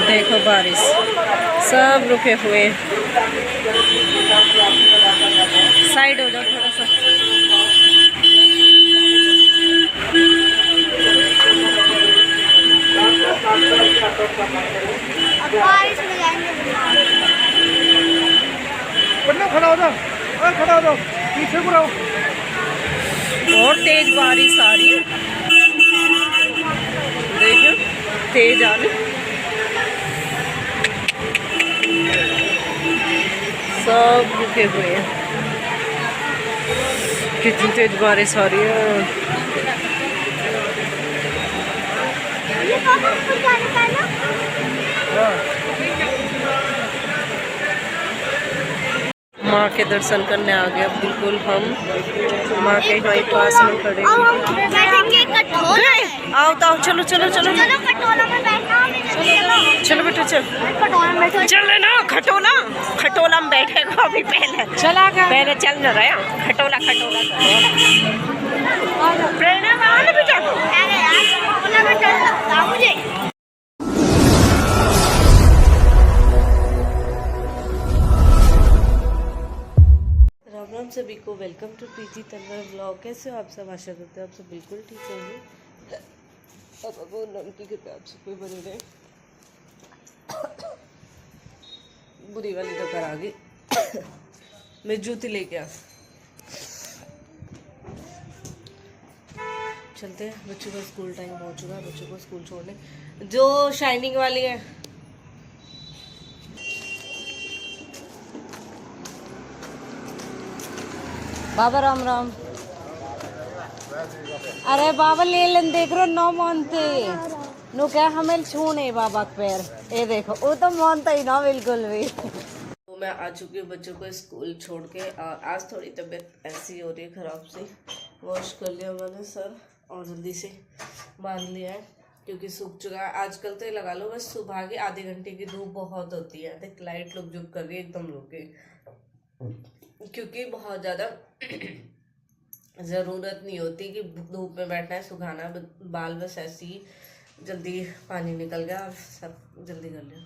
देखो बारिश सब रुके हुए। साइड हो जाओ थोड़ा सा। बारिश में जाएंगे। खड़ा हो जाओ, खड़ा हो जाओ, पीछे को रहो। और तेज बारिश आ रही है, देखो तेज आ रही। सब रुके हुए हैं, कितनी तेज बारिश आ रही है। माँ के दर्शन करने आ गए। अब बिल्कुल हम माँ के वहीं पास में खड़े हैं। आओ तो आओ, चलो चलो चलो चलो बेटा चल चल ना। खटोला खटोला में बैठेगा अभी। पहले चला गया, पहले चल न रहे खटोला खटोला प्रेरणा में आओ ना बेटा। राम राम सभी को, welcome to Preeti Tanwar vlog. कैसे हो आप सब? आशा करते हो आप सब बिल्कुल ठीक होंगे। अब वो नमकी के आप सब कोई बने रहे। बुरी वाली तो कर आ गई। मैं जूती लेके आ। चलते हैं, बच्चों का स्कूल टाइम हो चुका है। बच्चों को स्कूल छोड़ने जो शाइनिंग वाली है। बाबा राम राम। अरे बाबा ले लेन, देख रो नौ मानते नो क्या हमें छूने बाबा के पैर। ये देखो वो तो मानता ही ना बिल्कुल भी। तो मैं आ चुकी हूँ बच्चों को स्कूल छोड़ के। आज थोड़ी तबीयत ऐसी हो रही है खराब सी। वॉश कर लिया मैंने सर और जल्दी से बांध लिया है क्योंकि सूख चुका है। आजकल तो ये लगा लो बस सुबह की आधे घंटे की धूप बहुत होती है। देख लाइट लुक जुक कर रही है एकदम रुके, क्योंकि बहुत ज़्यादा ज़रूरत नहीं होती कि धूप में बैठना है सुखाना बाल। बस ऐसे ही जल्दी पानी निकल गया और सब जल्दी कर लिया।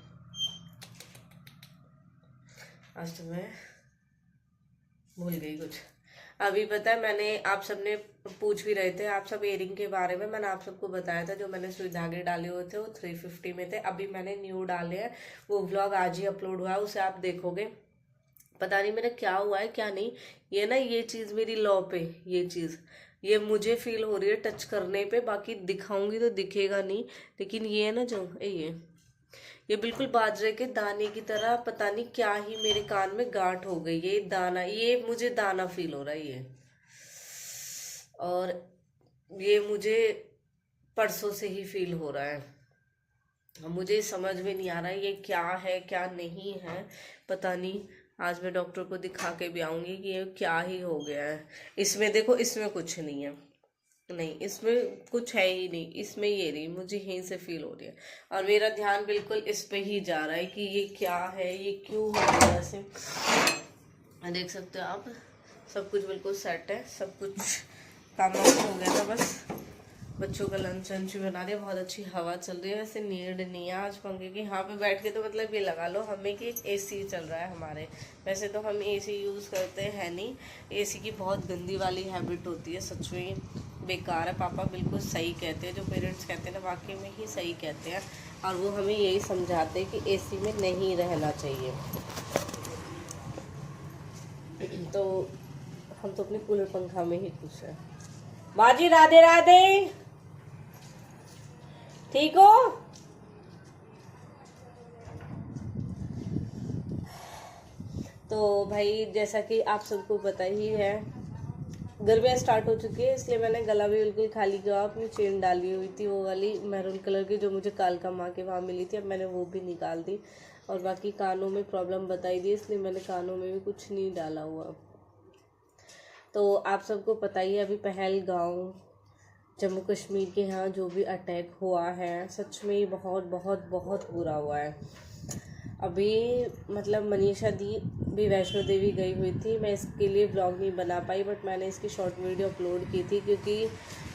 आज तो मैं भूल गई कुछ। अभी पता है, मैंने आप सबने पूछ भी रहे थे आप सब इयरिंग के बारे में। मैंने आप सबको बताया था जो मैंने सुई धागे डाले हुए थे वो 350 में थे। अभी मैंने न्यू डाले हैं, वो व्लॉग आज ही अपलोड हुआ है, उसे आप देखोगे। पता नहीं मेरा क्या हुआ है क्या नहीं। ये ना ये चीज़ मेरी लॉ पे, ये चीज़ ये मुझे फील हो रही है टच करने पे। बाकी दिखाऊंगी तो दिखेगा नहीं, लेकिन ये ना जो ये बिल्कुल बाजरे के दाने की तरह पता नहीं क्या ही मेरे कान में गांठ हो गई। ये दाना, ये मुझे दाना फील हो रहा है ये। और ये मुझे परसों से ही फील हो रहा है। मुझे समझ में नहीं आ रहा है ये क्या है क्या नहीं है, पता नहीं। आज मैं डॉक्टर को दिखा के भी आऊँगी कि ये क्या ही हो गया है। इसमें देखो, इसमें कुछ नहीं है, नहीं इसमें कुछ है ही नहीं। इसमें ये नहीं, मुझे यहीं से फील हो रही है और मेरा ध्यान बिल्कुल इस पे ही जा रहा है कि ये क्या है, ये क्यों हो गया ऐसे। देख सकते हो आप, सब कुछ बिल्कुल सेट है, सब कुछ काम हो गया था। बस बच्चों का लंच वंच बना दिया। बहुत अच्छी हवा चल रही है। वैसे नीड नहीं है आज पंखे की। यहाँ पे बैठ के तो मतलब ये लगा लो हमें कि एसी चल रहा है हमारे। वैसे तो हम एसी यूज़ करते हैं नहीं। एसी की बहुत गंदी वाली हैबिट होती है, सच में बेकार है। पापा बिल्कुल सही कहते हैं, जो पेरेंट्स कहते हैं ना वाकई में ही सही कहते हैं। और वो हमें यही समझाते हैं कि एसी में नहीं रहना चाहिए। तो हम तो अपने कूलर पंखा में ही खुश हैं। बाजी राधे राधे, ठीक हो? तो भाई जैसा कि आप सबको पता ही है, गर्मियाँ स्टार्ट हो चुकी है, इसलिए मैंने गला भी बिल्कुल खाली किया। अपनी चेन डाली हुई थी वो वाली मैरून कलर की जो मुझे कालका माँ के वहाँ मिली थी, अब मैंने वो भी निकाल दी। और बाकी कानों में प्रॉब्लम बताई दी, इसलिए मैंने कानों में भी कुछ नहीं डाला हुआ। तो आप सबको पता ही है अभी पहलगाम जम्मू कश्मीर के यहाँ जो भी अटैक हुआ है, सच में बहुत बहुत बहुत बुरा हुआ है। अभी मतलब मनीषा दी भी वैष्णो देवी गई हुई थी। मैं इसके लिए ब्लॉग नहीं बना पाई, बट मैंने इसकी शॉर्ट वीडियो अपलोड की थी, क्योंकि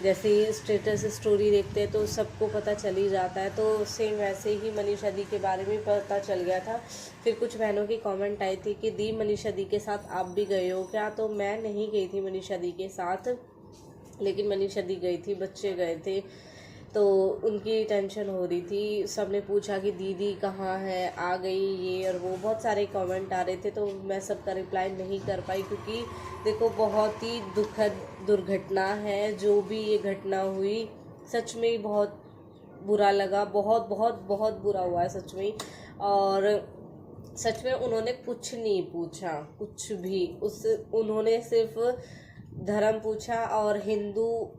जैसे ही स्टेटस स्टोरी देखते हैं तो सबको पता चल ही जाता है। तो सेम वैसे ही मनीषा दी के बारे में पता चल गया था। फिर कुछ बहनों की कमेंट आई थी कि दी मनीषा दी के साथ आप भी गए हो क्या? तो मैं नहीं गई थी मनीषा दी के साथ, लेकिन मनीषा दी गई थी, बच्चे गए थे, तो उनकी टेंशन हो रही थी। सबने पूछा कि दीदी कहाँ है, आ गई, ये और वो, बहुत सारे कमेंट आ रहे थे। तो मैं सबका रिप्लाई नहीं कर पाई, क्योंकि देखो बहुत ही दुखद दुर्घटना है जो भी ये घटना हुई। सच में ही बहुत बुरा लगा, बहुत बहुत बहुत बुरा हुआ है सच में। और सच में उन्होंने कुछ नहीं पूछा, कुछ भी, उन्होंने सिर्फ धर्म पूछा, और हिंदू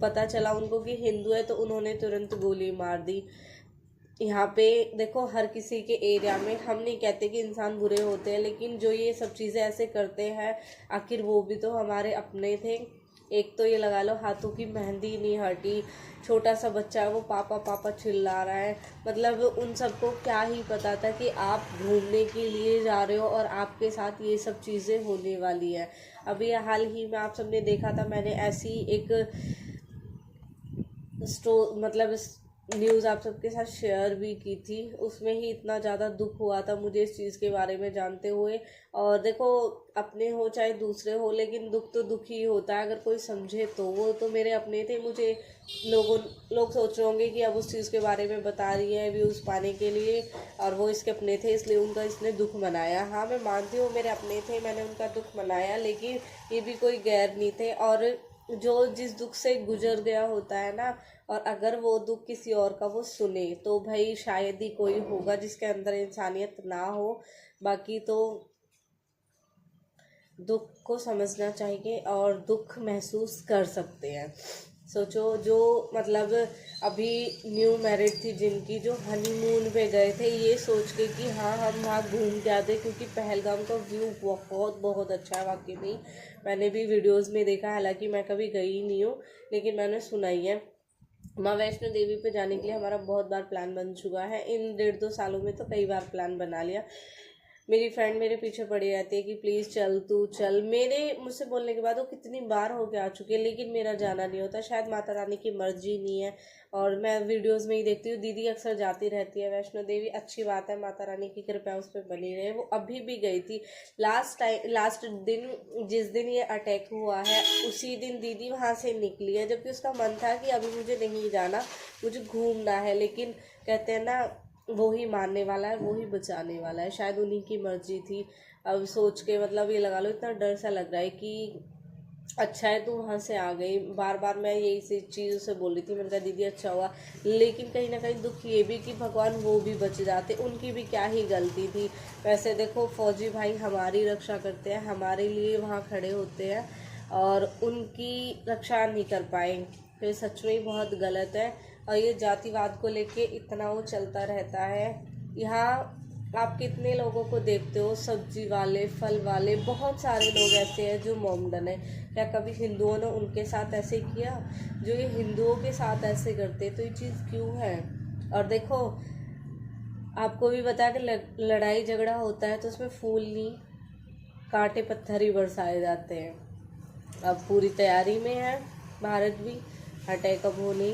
पता चला उनको कि हिंदू है तो उन्होंने तुरंत गोली मार दी। यहाँ पे देखो हर किसी के एरिया में, हम नहीं कहते कि इंसान बुरे होते हैं, लेकिन जो ये सब चीज़ें ऐसे करते हैं, आखिर वो भी तो हमारे अपने थे। एक तो ये लगा लो हाथों की मेहंदी नहीं हटी, छोटा सा बच्चा है वो पापा पापा चिल्ला रहा है। मतलब उन सबको क्या ही पता था कि आप घूमने के लिए जा रहे हो और आपके साथ ये सब चीज़ें होने वाली है। अभी हाल ही में आप सबने देखा था, मैंने ऐसी एक मतलब न्यूज़ आप सबके साथ शेयर भी की थी। उसमें ही इतना ज़्यादा दुख हुआ था मुझे इस चीज़ के बारे में जानते हुए। और देखो अपने हो चाहे दूसरे हो, लेकिन दुख तो दुख ही होता है अगर कोई समझे तो। वो तो मेरे अपने थे, मुझे लोग सोच रहे होंगे कि अब उस चीज़ के बारे में बता रही है व्यूज़ पाने के लिए, और वो इसके अपने थे इसलिए उनका इसने दुख मनाया। हाँ मैं मानती हूँ मेरे अपने थे, मैंने उनका दुख मनाया, लेकिन ये भी कोई गैर नहीं थे। और जो जिस दुख से गुजर गया होता है ना, और अगर वो दुख किसी और का वो सुने, तो भाई शायद ही कोई होगा जिसके अंदर इंसानियत ना हो। बाकी तो दुख को समझना चाहिए और दुख महसूस कर सकते हैं। सोचो जो मतलब अभी न्यू मैरिड थी जिनकी, जो हनीमून पे गए थे ये सोच के कि हाँ हम वहाँ घूम के आते, क्योंकि पहलगाम का व्यू बहुत बहुत अच्छा है वाकई में। मैंने भी वीडियोस में देखा, हालांकि मैं कभी गई नहीं हूँ, लेकिन मैंने सुना ही है। माँ वैष्णो देवी पे जाने के लिए हमारा बहुत बार प्लान बन चुका है। इन 1.5-2 सालों में तो कई बार प्लान बना लिया। मेरी फ्रेंड मेरे पीछे पड़ी रहती है कि प्लीज़ चल तू चल। मुझसे बोलने के बाद वो कितनी बार होके आ चुकी है, लेकिन मेरा जाना नहीं होता। शायद माता रानी की मर्जी नहीं है। और मैं वीडियोस में ही देखती हूँ, दीदी अक्सर जाती रहती है वैष्णो देवी। अच्छी बात है, माता रानी की कृपा उस पर बनी रहे। वो अभी भी गई थी लास्ट दिन, जिस दिन ये अटैक हुआ है उसी दिन दीदी वहाँ से निकली है, जबकि उसका मन था कि अभी मुझे नहीं जाना, मुझे घूमना है। लेकिन कहते हैं ना, वो ही मारने वाला है वो ही बचाने वाला है, शायद उन्हीं की मर्जी थी। अब सोच के मतलब ये लगा लो इतना डर सा लग रहा है कि अच्छा है तू वहाँ से आ गई। बार बार मैं यही सी चीज़ उसे बोल रही थी, मैंने कहा दीदी अच्छा हुआ, लेकिन कहीं ना कहीं दुख ये भी कि भगवान वो भी बच जाते, उनकी भी क्या ही गलती थी। वैसे देखो फौजी भाई हमारी रक्षा करते हैं, हमारे लिए वहाँ खड़े होते हैं, और उनकी रक्षा नहीं कर पाए तो सच में ही बहुत गलत है। और ये जातिवाद को लेके इतना वो चलता रहता है। यहाँ आप कितने लोगों को देखते हो, सब्जी वाले, फल वाले, बहुत सारे लोग ऐसे हैं जो मोमडन है। क्या कभी हिंदुओं ने उनके साथ ऐसे किया जो ये हिंदुओं के साथ ऐसे करते? तो ये चीज़ क्यों है? और देखो आपको भी पता है कि लड़ाई झगड़ा होता है तो उसमें फूल नहीं कांटे पत्थर ही बरसाए जाते हैं। अब पूरी तैयारी में है भारत भी, अटैक अब होने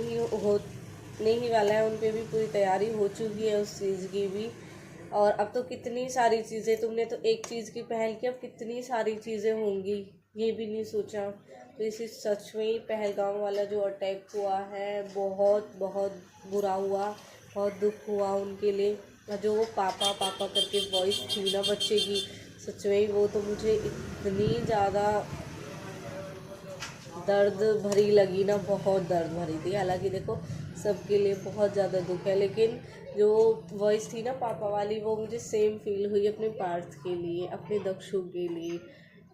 ही वाला है, उन पर भी पूरी तैयारी हो चुकी है उस चीज़ की भी। और अब तो कितनी सारी चीज़ें, तुमने तो एक चीज़ की पहल की, अब कितनी सारी चीज़ें होंगी ये भी नहीं सोचा। तो इसी सच में ही पहलगाम वाला जो अटैक हुआ है बहुत बहुत बुरा हुआ, बहुत दुख हुआ उनके लिए। जो वो पापा पापा करके वॉइस थी ना बच्चे की, सच में ही वो तो मुझे इतनी ज़्यादा दर्द भरी लगी ना, बहुत दर्द भरी थी। हालांकि देखो सबके लिए बहुत ज़्यादा दुख है, लेकिन जो वॉइस थी ना पापा वाली, वो मुझे सेम फील हुई अपने पार्थ के लिए, अपने दक्षु के लिए,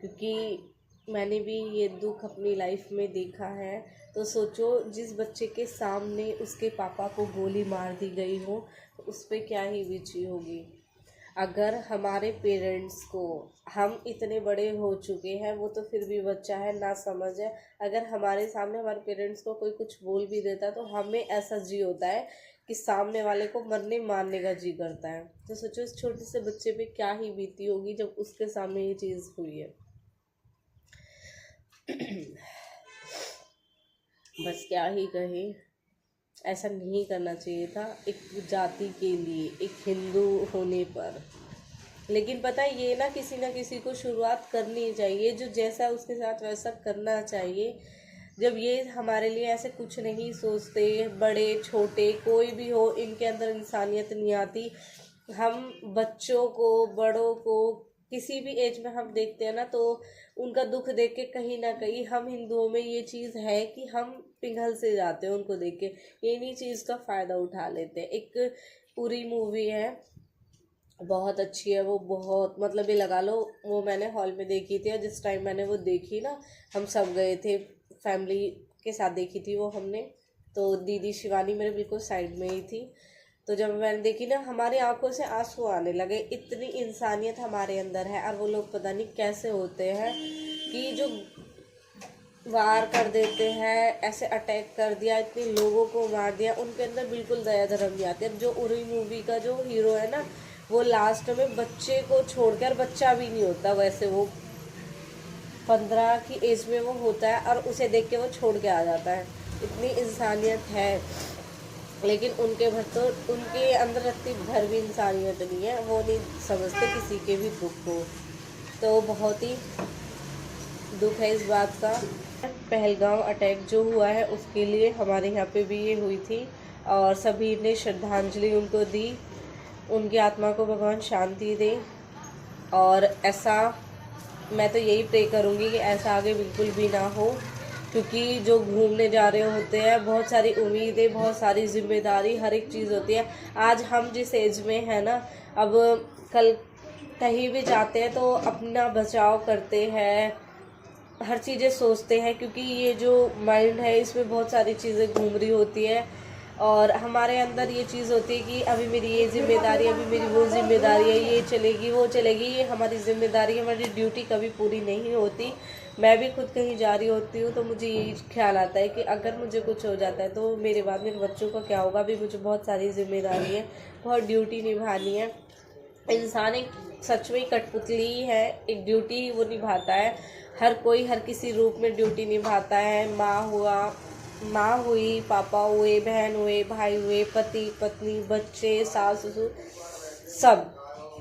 क्योंकि मैंने भी ये दुख अपनी लाइफ में देखा है। तो सोचो जिस बच्चे के सामने उसके पापा को गोली मार दी गई हो तो उस पर क्या ही बीती होगी। अगर हमारे पेरेंट्स को, हम इतने बड़े हो चुके हैं, वो तो फिर भी बच्चा है, ना समझ है, अगर हमारे सामने हमारे पेरेंट्स को कोई कुछ बोल भी देता तो हमें ऐसा जी होता है कि सामने वाले को मरने मारने का जी करता है। तो सोचो इस छोटे से बच्चे पे क्या ही बीती होगी जब उसके सामने ये चीज़ हुई है। बस क्या ही कहे, ऐसा नहीं करना चाहिए था एक जाति के लिए, एक हिंदू होने पर। लेकिन पता है ये ना किसी को शुरुआत करनी चाहिए, जो जैसा है उसके साथ वैसा करना चाहिए। जब ये हमारे लिए ऐसे कुछ नहीं सोचते, बड़े छोटे कोई भी हो, इनके अंदर इंसानियत नहीं आती। हम बच्चों को, बड़ों को, किसी भी एज में हम देखते हैं ना, तो उनका दुख देख के कहीं ना कहीं हम हिंदुओं में ये चीज़ है कि हम पिघल से जाते हैं उनको देख के, इन्हीं चीज़ का फ़ायदा उठा लेते हैं। एक पूरी मूवी है, बहुत अच्छी है वो, बहुत मतलब ये लगा लो, वो मैंने हॉल में देखी थी और जिस टाइम मैंने वो देखी ना, हम सब गए थे, फैमिली के साथ देखी थी वो हमने। तो दीदी शिवानी मेरे बिल्कुल साइड में ही थी। तो जब मैंने देखी ना, हमारी आंखों से आंसू आने लगे, इतनी इंसानियत हमारे अंदर है। और वो लोग पता नहीं कैसे होते हैं कि जो वार कर देते हैं, ऐसे अटैक कर दिया, इतने लोगों को मार दिया, उनके अंदर बिल्कुल दया धर्म नहीं आती। अब जो उरी मूवी का जो हीरो है ना, वो लास्ट में बच्चे को छोड़कर, बच्चा भी नहीं होता वैसे, वो 15 की एज में वो होता है और उसे देख के वो छोड़ के आ जाता है। इतनी इंसानियत है, लेकिन उनके भर तो उनके अंदर इतनी भर भी इंसानियत नहीं है, वो नहीं समझते किसी के भी दुख को। तो बहुत ही दुख है इस बात का। पहलगाम अटैक जो हुआ है उसके लिए हमारे यहाँ पे भी ये हुई थी और सभी ने श्रद्धांजलि उनको दी। उनकी आत्मा को भगवान शांति दे। और ऐसा मैं तो यही प्रे करूँगी कि ऐसा आगे बिल्कुल भी ना हो, क्योंकि जो घूमने जा रहे होते हैं, बहुत सारी उम्मीदें, बहुत सारी जिम्मेदारी, हर एक चीज़ होती है। आज हम जिस एज में है ना, अब कल कहीं भी जाते हैं तो अपना बचाव करते हैं, हर चीज़ें सोचते हैं, क्योंकि ये जो माइंड है इसमें बहुत सारी चीज़ें घूम रही होती है और हमारे अंदर ये चीज़ होती है कि अभी मेरी ये जिम्मेदारी, अभी मेरी वो जिम्मेदारी है, ये चलेगी वो चलेगी। ये हमारी जिम्मेदारी, हमारी ड्यूटी कभी पूरी नहीं होती। मैं भी खुद कहीं जा रही होती हूँ तो मुझे यही ख्याल आता है कि अगर मुझे कुछ हो जाता है तो मेरे बाद मेरे बच्चों का क्या होगा। अभी मुझे बहुत सारी जिम्मेदारी है, बहुत ड्यूटी निभानी है। इंसान एक सच में कठपुतली है, एक ड्यूटी वो निभाता है। हर कोई हर किसी रूप में ड्यूटी निभाता है। माँ हुई, पापा हुए, बहन हुए, भाई हुए, पति पत्नी, बच्चे, सास ससुर, सब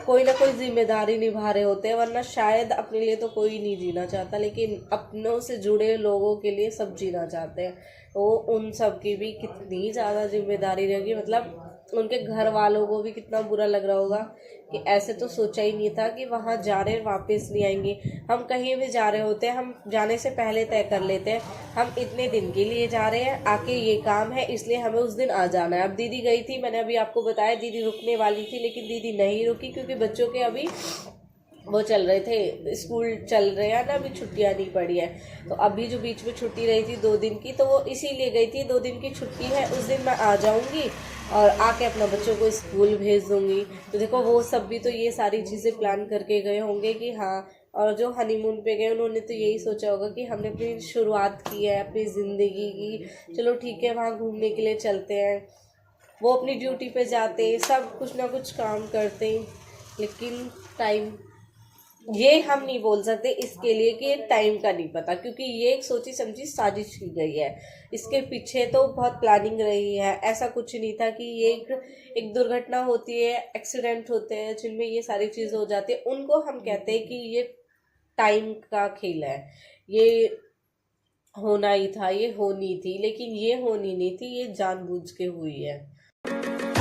कोई ना कोई जिम्मेदारी निभा रहे होते हैं। वरना शायद अपने लिए तो कोई नहीं जीना चाहता, लेकिन अपनों से जुड़े लोगों के लिए सब जीना चाहते हैं। तो उन सब की भी कितनी ज़्यादा जिम्मेदारी रहेगी, मतलब उनके घर वालों को भी कितना बुरा लग रहा होगा कि ऐसे तो सोचा ही नहीं था कि वहाँ जा रहे वापस नहीं आएंगे। हम कहीं भी जा रहे होते हैं, हम जाने से पहले तय कर लेते हैं हम इतने दिन के लिए जा रहे हैं, आके ये काम है इसलिए हमें उस दिन आ जाना है। अब दीदी गई थी, मैंने अभी आपको बताया, दीदी रुकने वाली थी लेकिन दीदी नहीं रुकी, क्योंकि बच्चों के अभी वो चल रहे थे, स्कूल चल रहे हैं ना, अभी छुट्टियां नहीं पड़ी है। तो अभी जो बीच में छुट्टी रही थी 2 दिन की, तो वो इसीलिए गई थी। 2 दिन की छुट्टी है, उस दिन मैं आ जाऊंगी और आके अपना बच्चों को स्कूल भेज दूंगी। तो देखो वो सब भी तो ये सारी चीज़ें प्लान करके गए होंगे कि हाँ। और जो हनीमून पे गए उन्होंने तो यही सोचा होगा कि हमने अपनी शुरुआत की है अपनी ज़िंदगी की, चलो ठीक है वहाँ घूमने के लिए चलते हैं। वो अपनी ड्यूटी पे जाते, सब कुछ ना कुछ काम करते, लेकिन टाइम, ये हम नहीं बोल सकते इसके लिए कि टाइम का नहीं पता, क्योंकि ये एक सोची समझी साजिश की गई है। इसके पीछे तो बहुत प्लानिंग रही है। ऐसा कुछ नहीं था कि ये एक दुर्घटना होती है, एक्सीडेंट होते हैं जिनमें ये सारी चीज़ें हो जाती है, उनको हम कहते हैं कि ये टाइम का खेल है, ये होना ही था, ये होनी थी, लेकिन ये होनी नहीं थी, ये जानबूझ के हुई है।